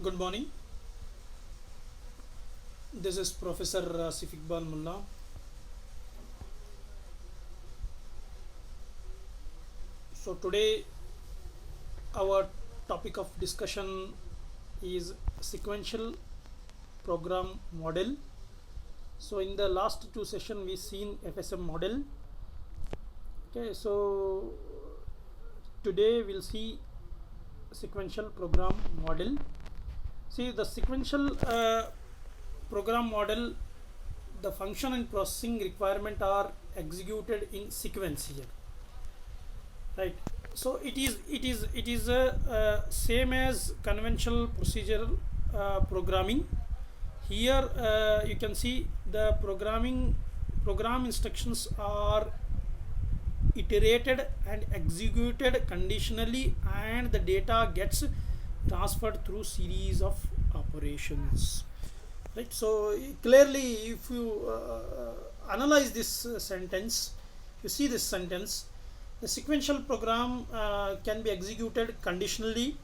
Good morning. This is Professor Asif Iqbal Mullah. So today our topic of discussion is sequential program model. So in the last two sessions we seen FSM model. Okay, so today we'll see sequential program model. See the sequential program model, the function and processing requirement are executed in sequence here, right? So it is same as conventional procedural programming. Here you can see the program instructions are iterated and executed conditionally, and the data gets transferred through series of operations, right? So clearly if you analyze this sentence, you see this sentence, the sequential program can be executed conditionally,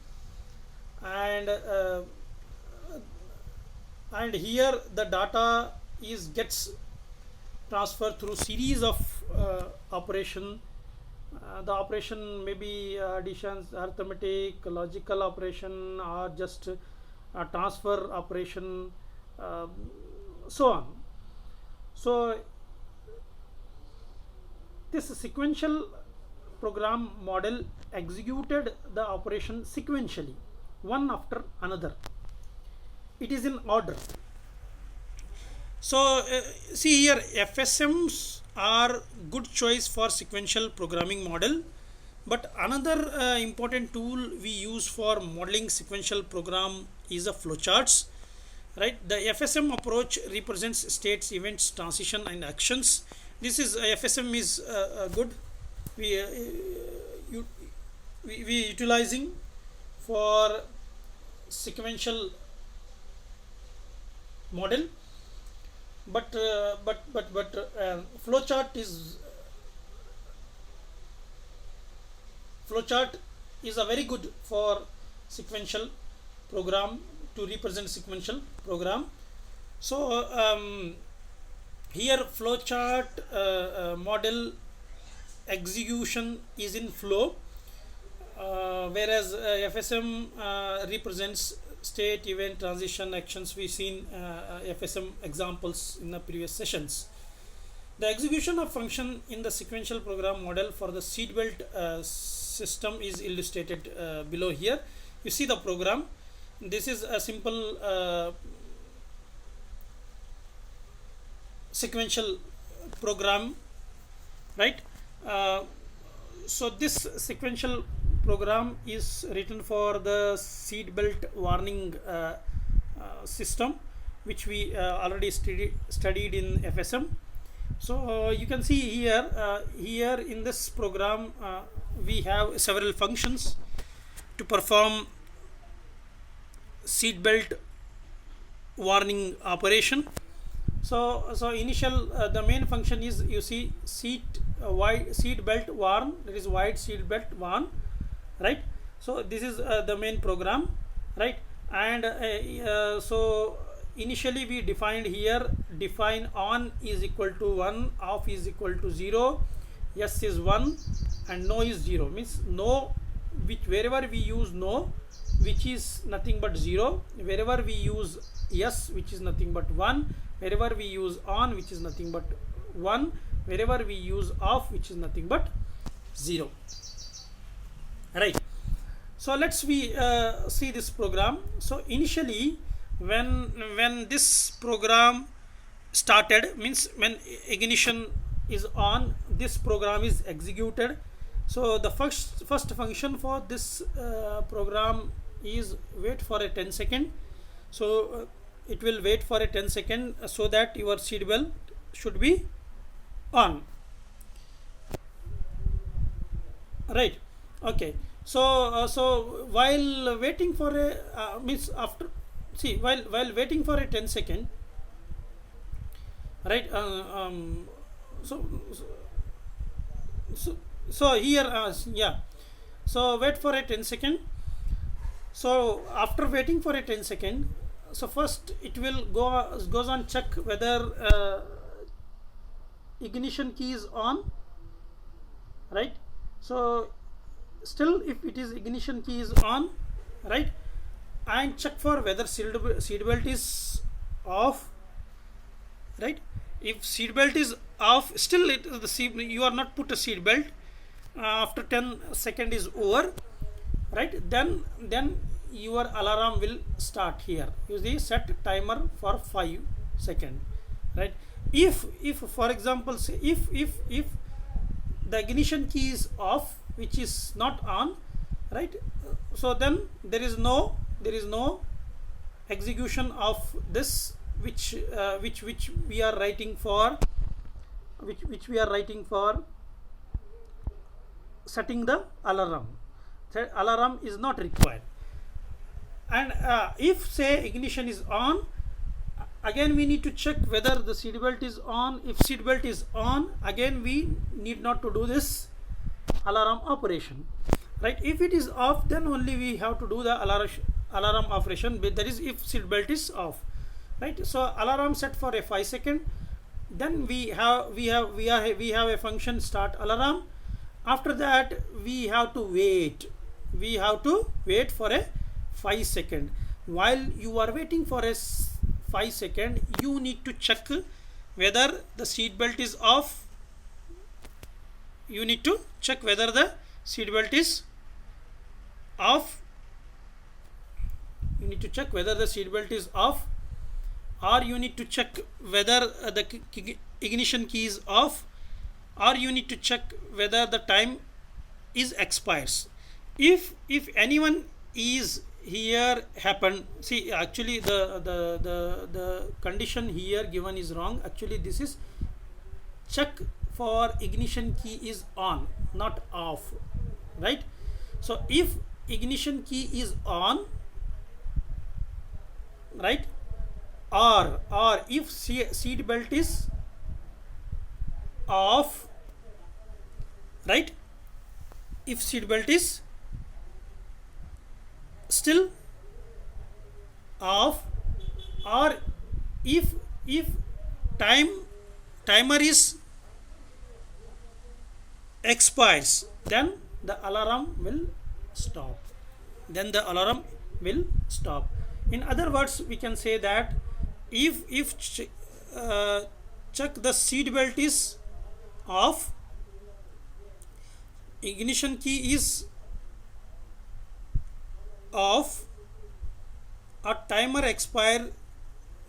and here the data is gets transferred through series of operation. The operation may be addition, arithmetic, logical operation, or just transfer operation, um, so on. So this sequential program model executed the operation sequentially, one after another. It is in order. So see here, FSMs are good choice for sequential programming model. But another important tool we use for modeling sequential program is a flowcharts, right? The FSM approach represents states, events, transition, and actions. This is FSM is good. We, you, we utilizing for sequential model, but flowchart is a very good for sequential program, to represent sequential program. So here flowchart model execution is in flow, whereas FSM represents state, event, transition, actions. We've seen FSM examples in the previous sessions. The execution of function in the sequential program model for the seatbelt system is illustrated below here. You see the program. This is a simple sequential program, right? So this sequential program is written for the seat belt warning system, which we already studied in FSM. So you can see here in this program we have several functions to perform seat belt warning operation. So initial the main function is, you see, wide seat belt warn, that is wide seat belt warn, right? So this is the main program, right? And so initially we defined here, define on is equal to 1, off is equal to 0, yes is 1, and no is 0. Means no, which wherever we use no, which is nothing but 0, wherever we use yes, which is nothing but 1, wherever we use on, which is nothing but 1, wherever we use off, which is nothing but 0, right? So let's we see this program. So initially when this program started, means when ignition is on, this program is executed. So the first function for this program is wait for a 10-second. So it will wait for a 10-second so that your seat belt should be on, right? Okay. So while waiting for a means after, see, while waiting for a 10-second, right? So so here yeah, so wait for a 10-second. So after waiting for a 10 second, so first it will goes on check whether ignition key is on, right? So still if it is ignition key is on, right, and check for whether seat belt is off, right? If seat belt is off, still you are not put a seat belt after 10 second is over, right? Then your alarm will start here. You see, set timer for 5 second, right? If for example, say if the ignition key is off, which is not on, right? So then there is no execution of this, which we are writing for, which we are writing for setting the alarm. The alarm is not required. And if say ignition is on, again we need to check whether the seat belt is on. If seat belt is on, again we need not to do this alarm operation, right? If it is off, then only we have to do the alarm operation, but that is if seat belt is off, right? So alarm set for a 5 second. Then we have a function start alarm. After that we have to wait for a 5 second. While you are waiting for a 5 second, you need to check whether the seat belt is off. You need to check whether the seat belt is off. You need to check whether the seat belt is off, or you need to check whether the ignition key is off, or you need to check whether the time is expires. If anyone is here happen, see, actually the condition here given is wrong. Actually this is check for ignition key is on, not off, right? So if ignition key is on, right, or if seat belt is off, right, if seat belt is still off, or if timer is expires, then the alarm will stop. In other words, we can say that if check the seat belt is off, ignition key is off, or timer expire,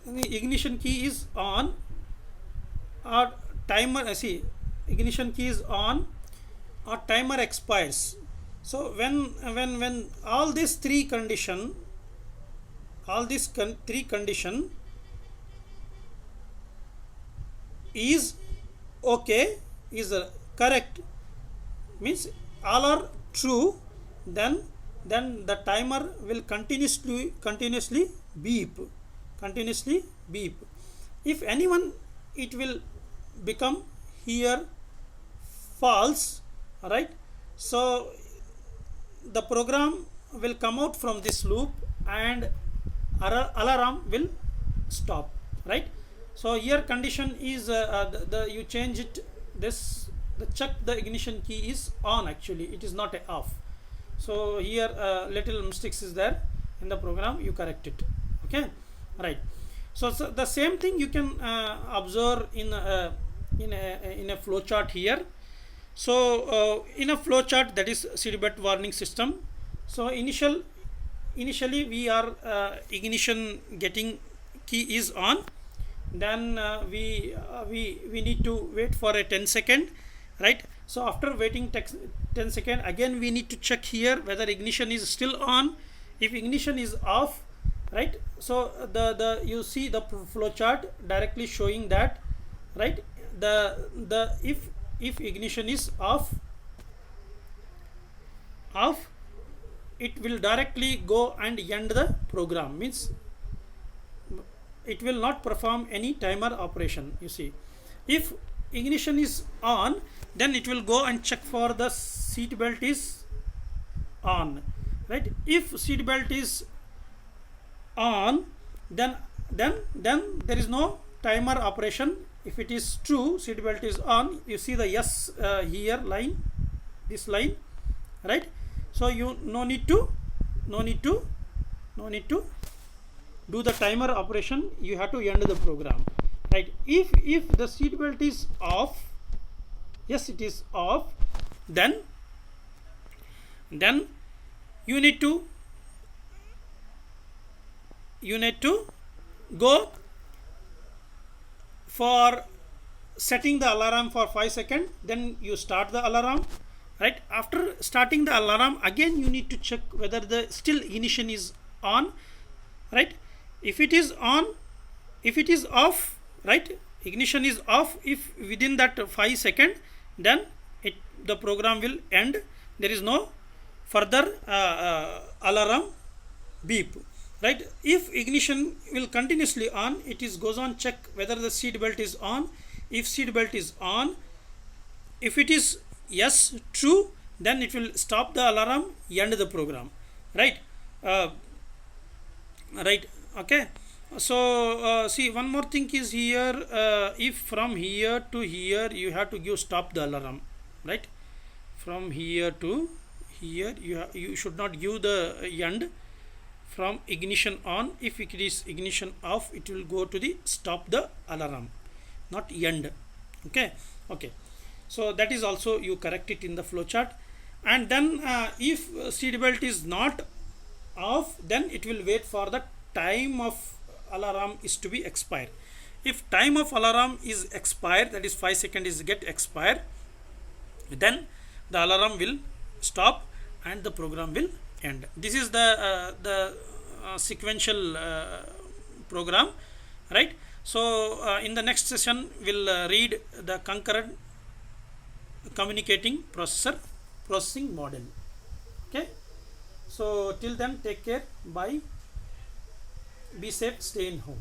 ignition key is on, or timer ignition key is on, or timer expires. So when all these three condition is okay, is correct, means all are true, then the timer will continuously beep. If anyone, it will become here false, right? So the program will come out from this loop and alarm will stop, right? So here condition is you change it, this, the check the ignition key is on, actually it is not a off. So here little mistakes is there in the program, you correct it, okay, right? So the same thing you can observe in a flow chart here. So in a flow chart, that is seat belt warning system. So initially we are ignition getting key is on, then we need to wait for a 10 second, right? So after waiting 10 second, again we need to check here whether ignition is still on. If ignition is off, right, so the you see the flow chart directly showing that, right, the if ignition is off, it will directly go and end the program, means it will not perform any timer operation. You see, if ignition is on, then it will go and check for the seat belt is on, right? If seat belt is on, then there is no timer operation. If it is true, seat belt is on, you see the yes here line, this line, right? So you no need to do the timer operation, you have to end the program, right? If the seat belt is off, yes it is off, then you need to go for setting the alarm for 5 seconds, then you start the alarm, right? After starting the alarm, again you need to check whether the still ignition is on, right? If it is on, if it is off, right, ignition is off, if within that 5 seconds, then the program will end. There is no further alarm beep, right? If ignition will continuously on, it is goes on check whether the seat belt is on. If seat belt is on, if it is yes true, then it will stop the alarm, end the program, right? Right, okay. So see, one more thing is here, if from here to here you have to give stop the alarm, right? From here to here you should not give the end. From ignition on, if it is ignition off, it will go to the stop the alarm, not end. Okay. So that is also you correct it in the flowchart. And then if seat belt is not off, then it will wait for the time of alarm is to be expired. If time of alarm is expired, that is 5 seconds is get expired, then the alarm will stop and the program will end. This is the sequential program, right? So in the next session we'll read the concurrent communicating processing model. Okay, so till then, take care, bye, be safe, stay in home.